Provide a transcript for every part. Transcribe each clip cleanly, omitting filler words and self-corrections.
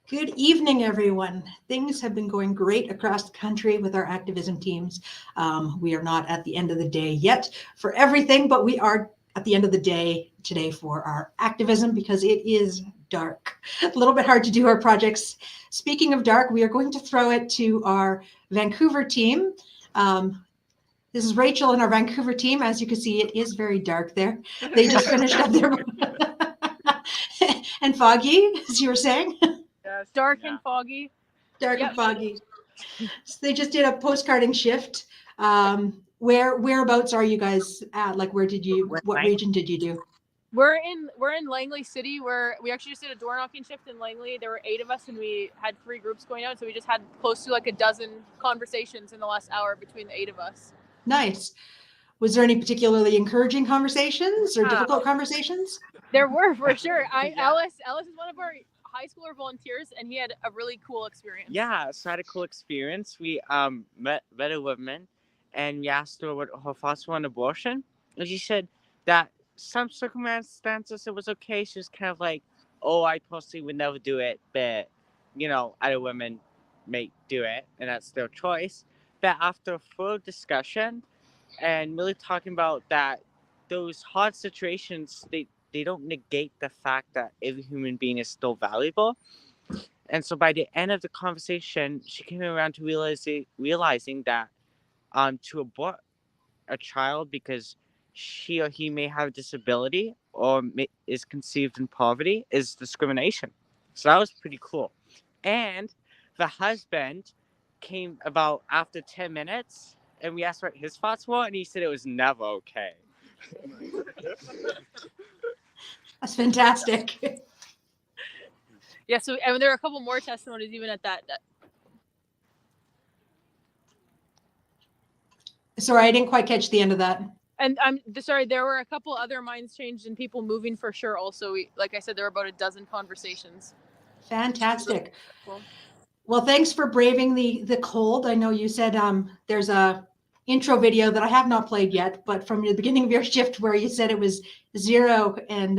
Good evening, everyone. Things have been going great across the country with our activism teams. We are not at the end of the day yet for everything, but we are at the end of the day today for our activism because it is dark. A little bit hard to do our projects. Speaking of dark, we are going to throw it to our Vancouver team. This is Rachel and our Vancouver team. As you can see, it is very dark there. They just finished up their and foggy, as you were saying. Yes. Dark and foggy. Dark and foggy. So they just did a postcarding shift. Whereabouts are you guys at? Like, what region did you do? We're in Langley City, where we actually just did a door knocking shift in Langley. There were 8 of us, and we had 3 groups going out, so we just had close to like a dozen conversations in the last hour between the 8 of us. Nice. Was there any particularly encouraging conversations or difficult conversations? There were, for sure. Alice is one of our high schooler volunteers, and he had a really cool experience. Yeah, so I had a cool experience. We met a woman, and we asked her what her thoughts were on abortion, and she said that some circumstances it was okay. She was kind of like, "Oh, I personally would never do it, but other women may do it, and that's their choice." But after a full discussion and really talking about that, those hard situations they don't negate the fact that every human being is still valuable. And so by the end of the conversation, she came around to realizing that to abort a child because she or he may have a disability or is conceived in poverty is discrimination. So that was pretty cool. And the husband came about after 10 minutes, and we asked what his thoughts were, and he said it was never okay. That's fantastic. Yeah, so and there are a couple more testimonies even at that. Sorry, I didn't quite catch the end of that. And I'm sorry, there were a couple other minds changed and people moving for sure. Also, like I said, there were about a dozen conversations. Fantastic. Well, thanks for braving the cold. I know you said there's a intro video that I have not played yet, but from the beginning of your shift where you said it was 0 and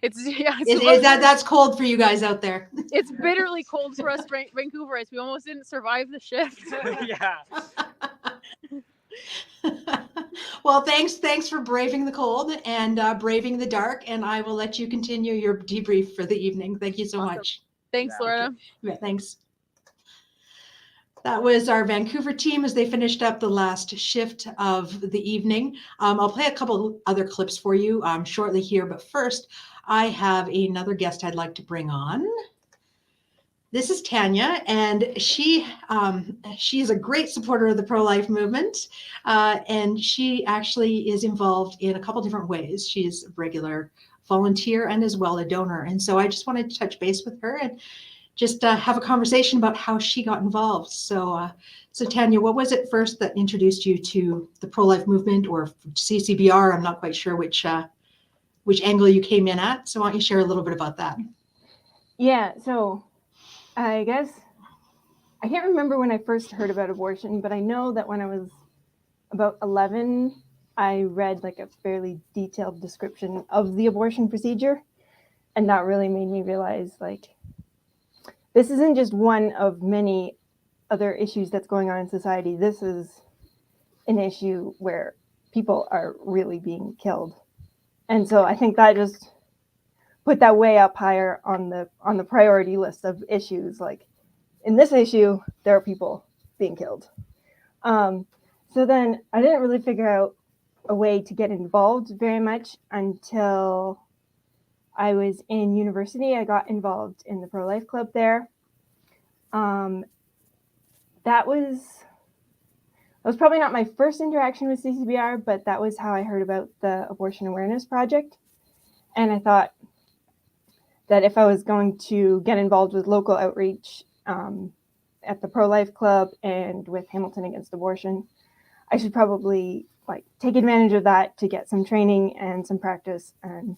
that's cold for you guys out there. It's bitterly cold for us Vancouverites. We almost didn't survive the shift. Yeah. Well, thanks for braving the cold and braving the dark, and I will let you continue your debrief for the evening. Thank you so much. Thanks, Loretta. Yeah, thanks. That was our Vancouver team as they finished up the last shift of the evening. I'll play a couple other clips for you shortly here, but first I have another guest I'd like to bring on. This is Tanya, and she is a great supporter of the pro-life movement, and she actually is involved in a couple different ways. She's a regular volunteer and as well a donor, and so I just wanted to touch base with her and just have a conversation about how she got involved. So Tanya, what was it first that introduced you to the pro-life movement or CCBR? I'm not quite sure which angle you came in at. So why don't you share a little bit about that? Yeah, so I guess I can't remember when I first heard about abortion, but I know that when I was about 11, I read like a fairly detailed description of the abortion procedure. And that really made me realize like, this isn't just one of many other issues that's going on in society. This is an issue where people are really being killed. And so I think that just put that way up higher on the priority list of issues. Like in this issue, there are people being killed. So then I didn't really figure out a way to get involved very much until I was in university. I got involved in the pro-life club there. That was probably not my first interaction with CCBR, but that was how I heard about the Abortion Awareness Project. And I thought that if I was going to get involved with local outreach at the pro-life club and with Hamilton Against Abortion, I should probably like take advantage of that to get some training and some practice. And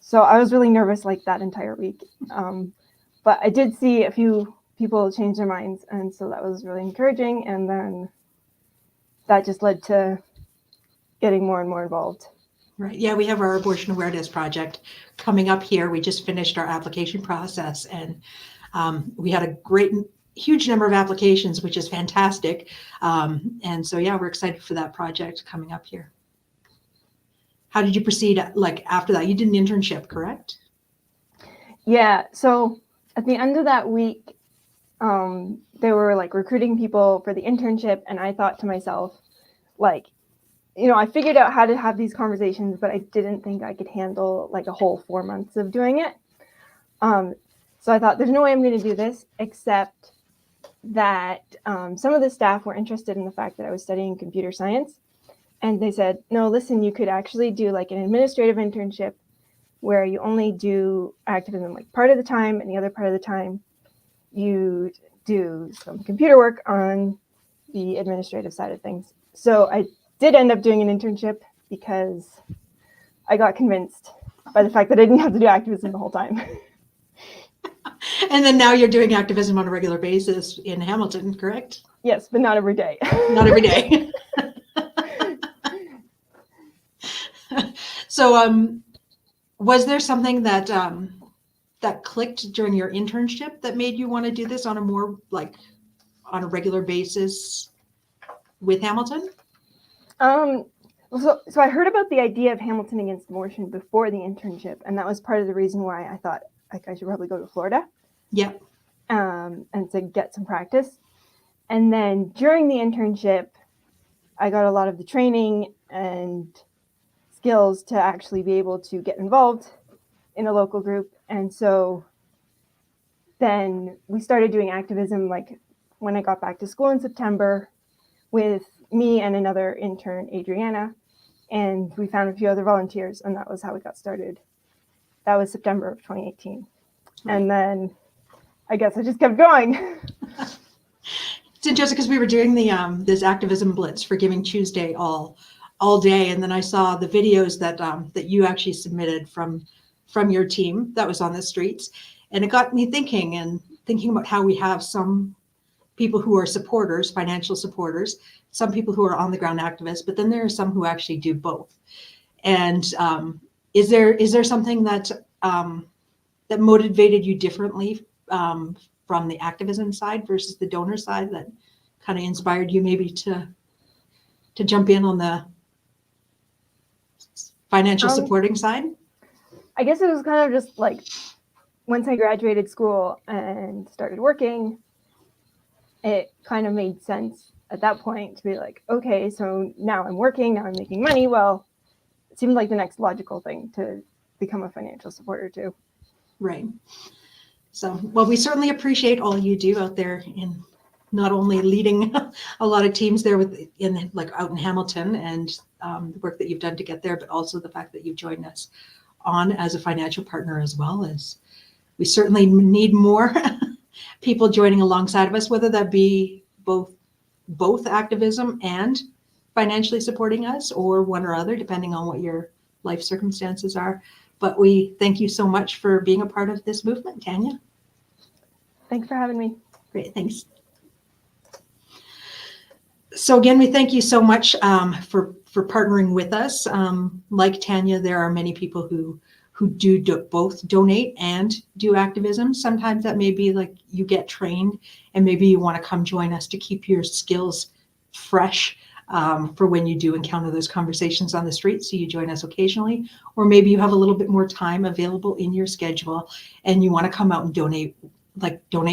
so I was really nervous like that entire week. But I did see a few people change their minds. And so that was really encouraging. And then that just led to getting more and more involved. Right. Yeah, we have our abortion awareness project coming up here. We just finished our application process, and we had a huge number of applications, which is fantastic. And so, yeah, we're excited for that project coming up here. How did you proceed? Like after that, you did an internship, correct? Yeah. So at the end of that week, they were like recruiting people for the internship, and I thought to myself, like, I figured out how to have these conversations, but I didn't think I could handle like a whole 4 months of doing it. So I thought, there's no way I'm going to do this, except that some of the staff were interested in the fact that I was studying computer science. And they said, no, listen, you could actually do like an administrative internship where you only do activism like part of the time, and the other part of the time you do some computer work on the administrative side of things. So I did end up doing an internship because I got convinced by the fact that I didn't have to do activism the whole time. And then now you're doing activism on a regular basis in Hamilton, correct? Yes, but not every day. Not every day. So was there something that that clicked during your internship that made you want to do this on a more like on a regular basis with Hamilton? So I heard about the idea of Hamilton Against Abortion before the internship, and that was part of the reason why I thought like I should probably go to Florida. Yep. And to get some practice. And then during the internship, I got a lot of the training and skills to actually be able to get involved in a local group. And so then we started doing activism like when I got back to school in September with me and another intern, Adriana, and we found a few other volunteers, and that was how we got started. That was September of 2018. Right. And then I guess I just kept going. It's interesting because we were doing the this activism blitz for Giving Tuesday all day, and then I saw the videos that that you actually submitted from your team that was on the streets, and it got me thinking about how we have some people who are supporters, financial supporters, some people who are on the ground activists, but then there are some who actually do both. And is there something that that motivated you differently from the activism side versus the donor side that kind of inspired you maybe to jump in on the financial supporting side? I guess it was kind of just like once I graduated school and started working, it kind of made sense at that point to be like, okay, so now I'm working, now I'm making money. Well, it seemed like the next logical thing to become a financial supporter too. Right. So, well, we certainly appreciate all you do out there in not only leading a lot of teams there out in Hamilton and the work that you've done to get there, but also the fact that you've joined us on as a financial partner as well. As we certainly need more people joining alongside of us, whether that be both activism and financially supporting us, or one or other, depending on what your life circumstances are. But we thank you so much for being a part of this movement, Tanya. Thanks for having me. Great, thanks. So again, we thank you so much for partnering with us. Like Tanya, there are many people who do both donate and do activism. Sometimes that may be like you get trained and maybe you want to come join us to keep your skills fresh for when you do encounter those conversations on the street. So you join us occasionally, or maybe you have a little bit more time available in your schedule and you want to come out and donate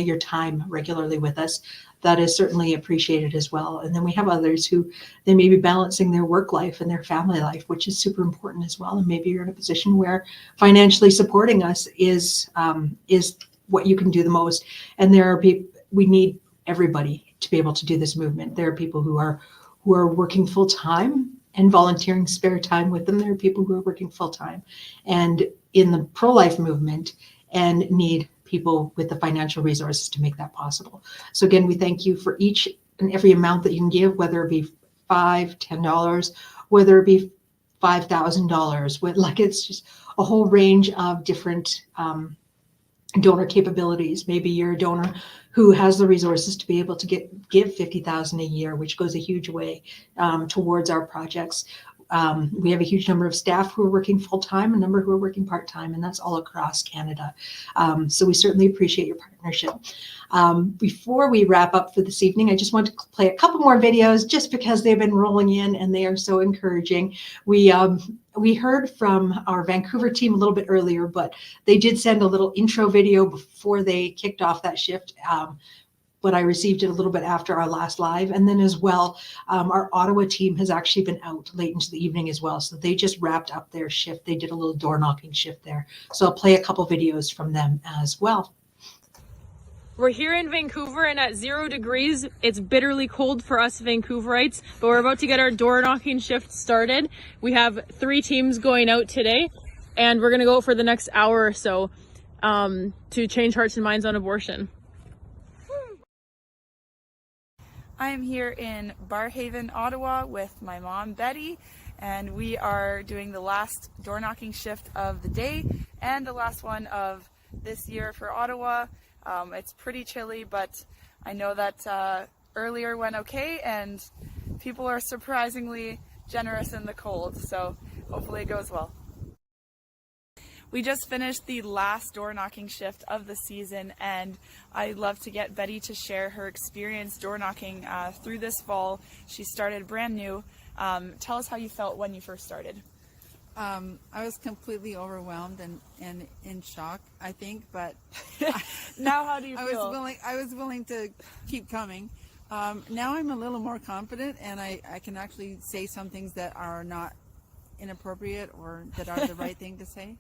your time regularly with us. That is certainly appreciated as well. And then we have others who they may be balancing their work life and their family life, which is super important as well. And maybe you're in a position where financially supporting us is what you can do the most. And there are people, we need everybody to be able to do this movement. There are people who are working full time and volunteering spare time with them. There are people who are working full time and in the pro-life movement and need people with the financial resources to make that possible. So again, we thank you for each and every amount that you can give, whether it be $5, $10, whether it be $5,000, like it's just a whole range of different donor capabilities. Maybe you're a donor who has the resources to be able to give $50,000 a year, which goes a huge way towards our projects. We have a huge number of staff who are working full-time, a number who are working part-time, and that's all across Canada. So we certainly appreciate your partnership. Before we wrap up for this evening, I just want to play a couple more videos just because they've been rolling in and they are so encouraging. We heard from our Vancouver team a little bit earlier, but they did send a little intro video before they kicked off that shift. But I received it a little bit after our last live. And then as well, our Ottawa team has actually been out late into the evening as well. So they just wrapped up their shift. They did a little door knocking shift there. So I'll play a couple videos from them as well. We're here in Vancouver, and at 0 degrees, it's bitterly cold for us Vancouverites, but we're about to get our door knocking shift started. We have 3 teams going out today, and we're gonna go for the next hour or so to change hearts and minds on abortion. I am here in Barrhaven, Ottawa with my mom, Betty, and we are doing the last door knocking shift of the day and the last one of this year for Ottawa. It's pretty chilly, but I know that earlier went okay, and people are surprisingly generous in the cold, so hopefully it goes well. We just finished the last door knocking shift of the season, and I'd love to get Betty to share her experience door knocking through this fall. She started brand new. Tell us how you felt when you first started. I was completely overwhelmed and in shock, I think, but Now how do you feel? I was willing to keep coming. Now I'm a little more confident, and I can actually say some things that are not inappropriate or that are the right thing to say.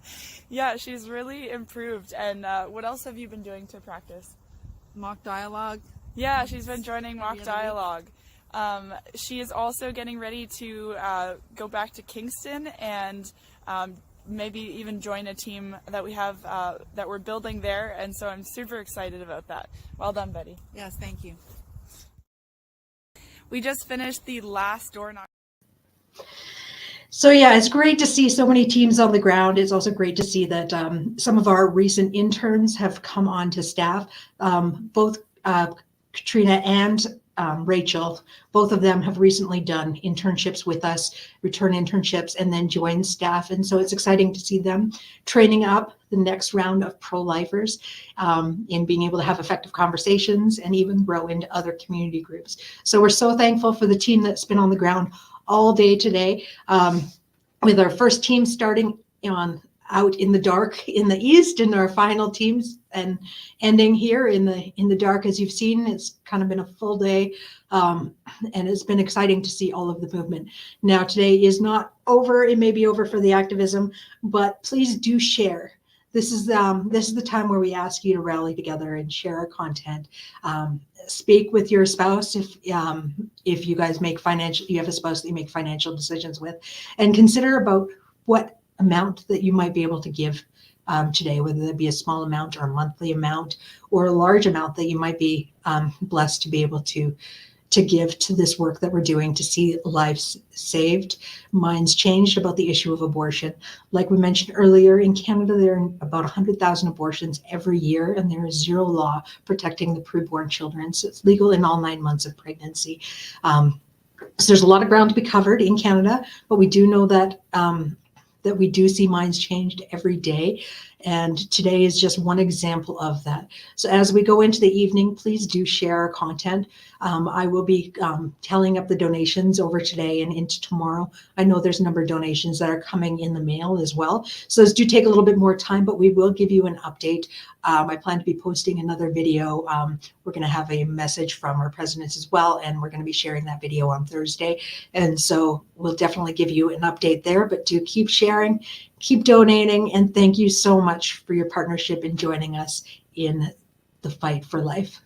Yeah, she's really improved. And what else have you been doing to practice? Mock dialogue. Yeah, she's been joining mock dialogue. She is also getting ready to go back to Kingston and maybe even join a team that we have that we're building there. And so I'm super excited about that. Well done, Betty. Yes, thank you. We just finished the last door knock. So yeah, it's great to see so many teams on the ground. It's also great to see that some of our recent interns have come on to staff. Both Katrina and Rachel, both of them have recently done internships with us, return internships, and then joined staff. And so it's exciting to see them training up the next round of pro-lifers in being able to have effective conversations and even grow into other community groups. So we're so thankful for the team that's been on the ground all day today, with our first team starting out in the dark in the east, and our final teams and ending here in the dark. As you've seen, it's kind of been a full day, and it's been exciting to see all of the movement. Now today is not over. It may be over for the activism, but please do share. This is the time where we ask you to rally together and share our content. Speak with your spouse if you guys you have a spouse that you make financial decisions with, and consider about what amount that you might be able to give today, whether that be a small amount or a monthly amount or a large amount that you might be blessed to be able to give to this work that we're doing to see lives saved, minds changed about the issue of abortion. Like we mentioned earlier, in Canada, there are about 100,000 abortions every year, and there is zero law protecting the preborn children. So it's legal in all 9 months of pregnancy. So there's a lot of ground to be covered in Canada, but we do know that that we do see minds changed every day. And today is just one example of that. So as we go into the evening, please do share our content. I will be tallying up the donations over today and into tomorrow. I know there's a number of donations that are coming in the mail as well. So those do take a little bit more time, but we will give you an update. I plan to be posting another video. We're going to have a message from our presidents as well, and we're going to be sharing that video on Thursday. And so we'll definitely give you an update there, but do keep sharing, keep donating, and thank you so much for your partnership in joining us in the fight for life.